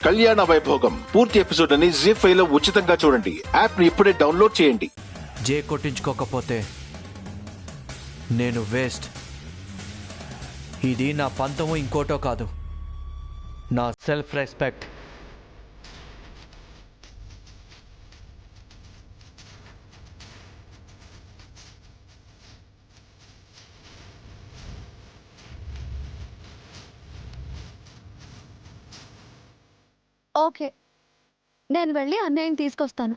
కళ్యాణ వైభోగం పూర్తి ఎపిసోడ్ అని జీ5 లో ఉచితంగా చూడండి. యాప్ ని ఇప్పుడే డౌన్లోడ్ చేయండి. జే కొట్టించుకోకపోతే నేను వేస్ట్. ఇది నా పంతము ఇంకోటో కాదు, నా సెల్ఫ్ రెస్పెక్ట్. ఓకే, నేను వెళ్ళి అన్నయ్యని తీసుకొస్తాను.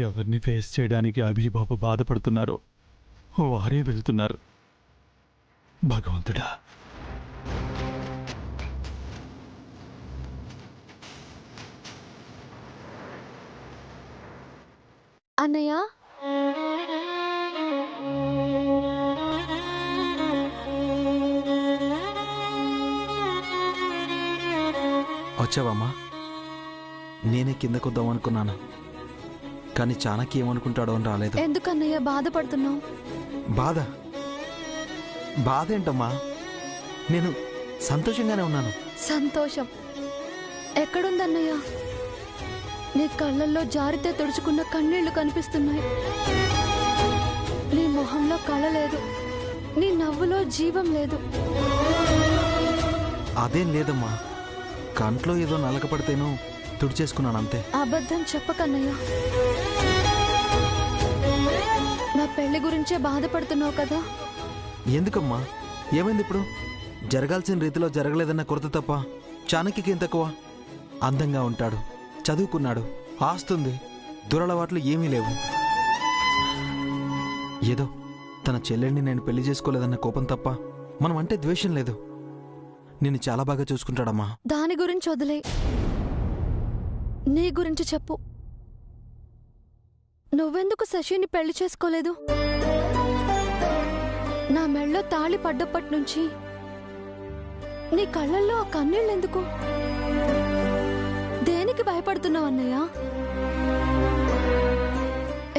ఎవరిని ఫేస్ చేయడానికి అభిబాబు బాధపడుతున్నారో వారే వెళ్తున్నారు. భగవంతుడా, అన్నయ్య, వచ్చావమ్మా? నేనే కిందకొద్దాం అనుకున్నాను, కానీ చాణక్య ఏమనుకుంటాడో అని రాలేదు. ఎందుకన్నయ్య బాధపడుతున్నావు? బాధ బాధ ఏంటమ్మా? నేను సంతోషంగానే ఉన్నాను. సంతోషం ఎక్కడుందన్నయ్య? నీ కళ్ళల్లో జారితే తుడుచుకున్న కన్నీళ్లు కనిపిస్తున్నాయి. నీ మొహంలో కళ లేదు, నీ నవ్వులో జీవం లేదు. అదేం లేదమ్మా, కంట్లో ఏదో నలకపడితేనూ తుడిచేసుకున్నాను అంతే. అబద్ధం చెప్పకన్నయ్య. నా పెళ్లి గురించే బాధపడుతున్నావు కదా? ఎందుకమ్మా? ఏమైంది ఇప్పుడు? జరగాల్సిన రీతిలో జరగలేదన్న కొరత తప్ప చాణక్యకి ఏం తక్కువ? అందంగా ఉంటాడు, చదువుకున్నాడు, ఆస్తుంది, దురలవాట్లు ఏమీ లేవు. ఏదో తన చెల్లెల్ని నేను పెళ్లి చేసుకోలేదన్న కోపం తప్ప మనం అంటే ద్వేషం లేదు. నిన్ను చాలా బాగా చూసుకుంటాడమ్మా. దాని గురించి వదిలే, నీ గురించి చెప్పు. నువ్వెందుకు శశిని పెళ్లి చేసుకోలేదు? నా మెళ్ళో తాళి పడ్డప్పటి నుంచి నీ కళ్ళల్లో ఆ కన్నీళ్ళెందుకు? దేనికి భయపడుతున్నావు అన్నయ్య?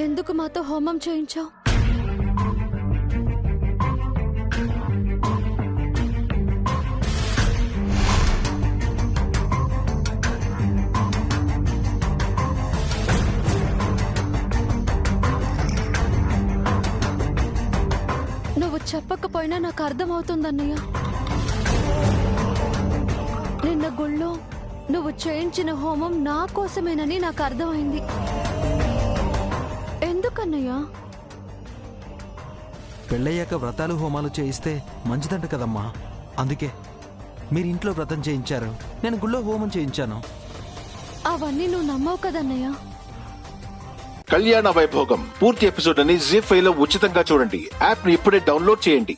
ఎందుకు మాతో హోమం చేయించావు? నువ్వు చెప్పకపోయినా నాకు అర్థమవుతుందన్నయ్య. నిన్న గుళ్ళో నువ్వు చేయించిన హోమం నా కోసమేనని నాకు అర్థమైంది. ఎందుకన్నయ్యా? పెళ్ళయ్యాక వ్రతాలు హోమాలు చేయిస్తే మంచిదంట కదమ్మా. అందుకే మీరు ఇంట్లో వ్రతం చేయించారు, నేను గుళ్ళో హోమం చేయించాను. అవన్నీ నువ్వు నమ్మవు కదన్నయ్య. కళ్యాణ వైభోగం పూర్తి ఎపిసోడ్ అని జీ5 లో ఉచితంగా చూడండి. యాప్ ని ఇప్పుడే డౌన్లోడ్ చేయండి.